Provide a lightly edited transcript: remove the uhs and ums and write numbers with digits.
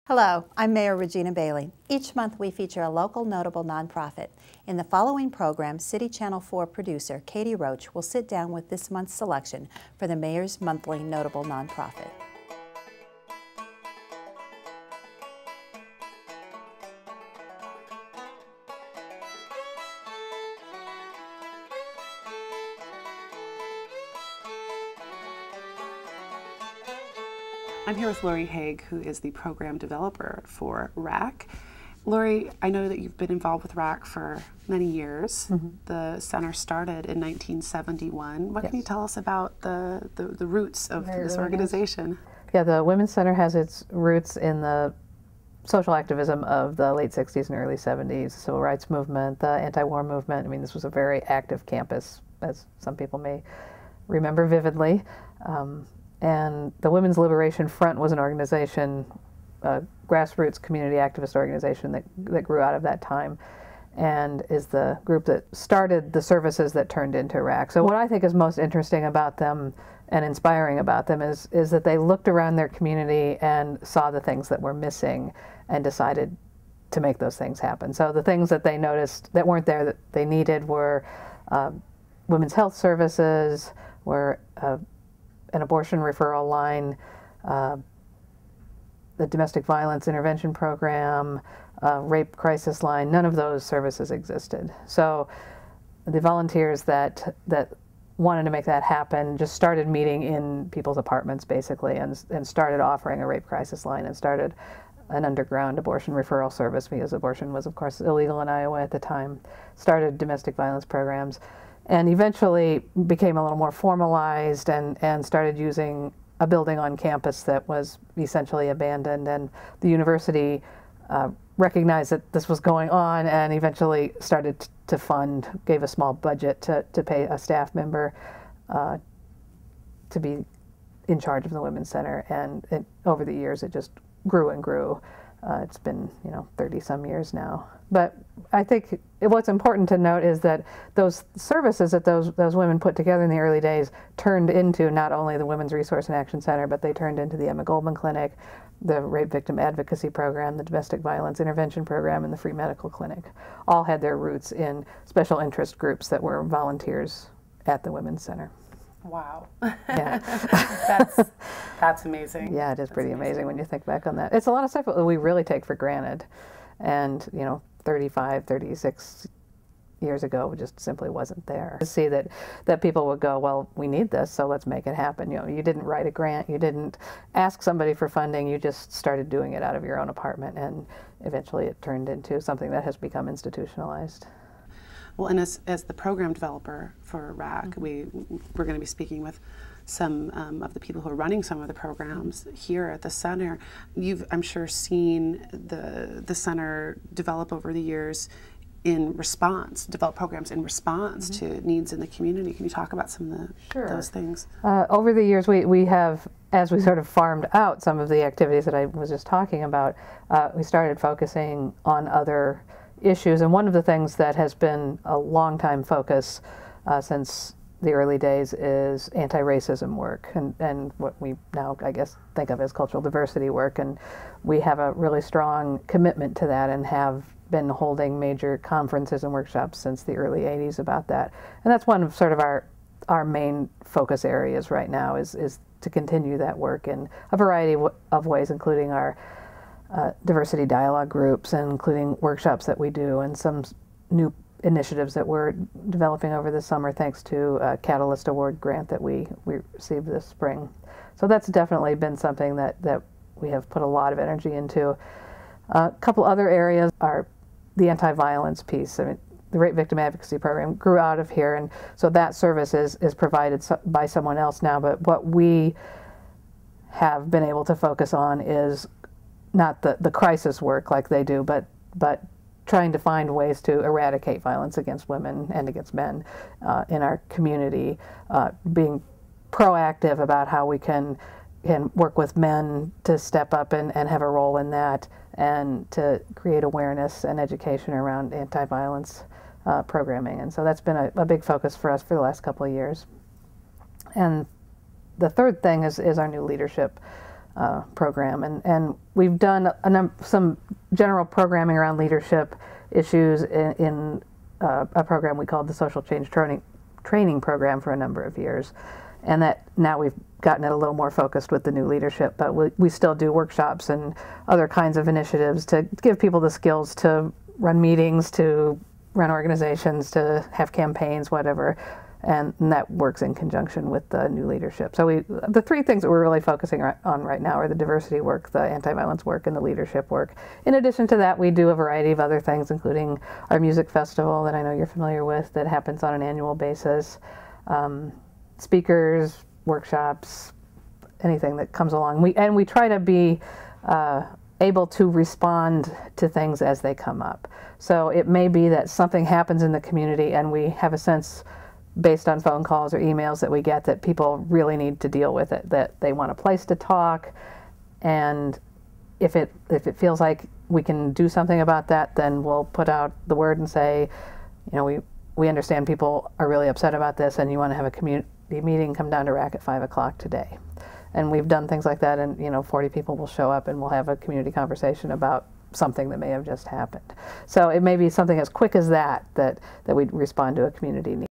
Hello, I'm Mayor Regina Bailey. Each month we feature a local notable nonprofit. In the following program, City Channel 4 producer Katie Roach will sit down with this month's selection for the Mayor's Monthly Notable Nonprofit. I'm here with Lori Haig, who is the program developer for WRAC. Lori, I know that you've been involved with WRAC for many years. The center started in 1971. What can you tell us about the roots of this organization? Yeah, the Women's Center has its roots in the social activism of the late 60s and early 70s, the civil rights movement, the anti-war movement. I mean, this was a very active campus, as some people may remember vividly. And the Women's Liberation Front was an organization, a grassroots community activist organization that grew out of that time, and is the group that started the services that turned into WRAC. So what I think is most interesting about them and inspiring about them is that they looked around their community and saw the things that were missing and decided to make those things happen. So the things that they noticed that weren't there that they needed were women's health services, were an abortion referral line, the domestic violence intervention program, rape crisis line. None of those services existed. So the volunteers that wanted to make that happen just started meeting in people's apartments, basically, and started offering a rape crisis line and started an underground abortion referral service, because abortion was, of course, illegal in Iowa at the time. Started domestic violence programs, and eventually became a little more formalized and started using a building on campus that was essentially abandoned. And the university recognized that this was going on and eventually started to fund, gave a small budget to pay a staff member to be in charge of the Women's Center. And over the years, it just grew and grew. It's been, 30-some years now. But I think what's important to note is that those services that those women put together in the early days turned into not only the Women's Resource and Action Center, but they turned into the Emma Goldman Clinic, the Rape Victim Advocacy Program, the Domestic Violence Intervention Program, and the Free Medical Clinic. All had their roots in special interest groups that were volunteers at the Women's Center. Wow. Yeah. That's amazing. Yeah, it is pretty amazing when you think back on that. It's a lot of stuff that we really take for granted. And, 35, 36 years ago, it just simply wasn't there. To see that people would go, well, we need this, so let's make it happen. You didn't write a grant, you didn't ask somebody for funding, you just started doing it out of your own apartment, and eventually it turned into something that has become institutionalized. Well, and as the program developer for WRAC, we're going to be speaking with some of the people who are running some of the programs here at the center. You've, I'm sure, seen the center develop over the years develop programs in response to needs in the community. Can you talk about some of those things? Over the years, we have, as we sort of farmed out some of the activities that I was just talking about, we started focusing on other issues. And one of the things that has been a long-time focus since the early days is anti-racism work and what we now, I guess, think of as cultural diversity work. And we have a really strong commitment to that and have been holding major conferences and workshops since the early 80s about that. And that's one of sort of our main focus areas right now is to continue that work in a variety of ways, including our diversity dialogue groups and including workshops that we do and some new initiatives that we're developing over the summer thanks to a Catalyst Award grant that we received this spring. So that's definitely been something that we have put a lot of energy into. A couple other areas are the anti-violence piece. I mean, the Rape Victim Advocacy Program grew out of here, and so that service is provided by someone else now, but what we have been able to focus on is not the crisis work like they do, but trying to find ways to eradicate violence against women and against men in our community, being proactive about how we can work with men to step up and have a role in that, and to create awareness and education around anti-violence programming. And so that's been a big focus for us for the last couple of years. And the third thing is our new leadership program. And we've done some general programming around leadership issues in a program we called the Social Change Training Program for a number of years. And that now we've gotten it a little more focused with the new leadership, but we still do workshops and other kinds of initiatives to give people the skills to run meetings, to run organizations, to have campaigns, whatever. And that works in conjunction with the new leadership. So the three things that we're really focusing on right now are the diversity work, the anti-violence work, and the leadership work. In addition to that, we do a variety of other things, including our music festival that I know you're familiar with, that happens on an annual basis. Speakers, workshops, anything that comes along. We try to be able to respond to things as they come up. So it may be that something happens in the community and we have a sense, based on phone calls or emails that we get, that people really need to deal with it, that they want a place to talk, and if it feels like we can do something about that, then we'll put out the word and say, you know, we understand people are really upset about this and you want to have a community meeting, come down to RAC at 5 o'clock today. And we've done things like that, and 40 people will show up and we'll have a community conversation about something that may have just happened. So it may be something as quick as that we respond to a community need.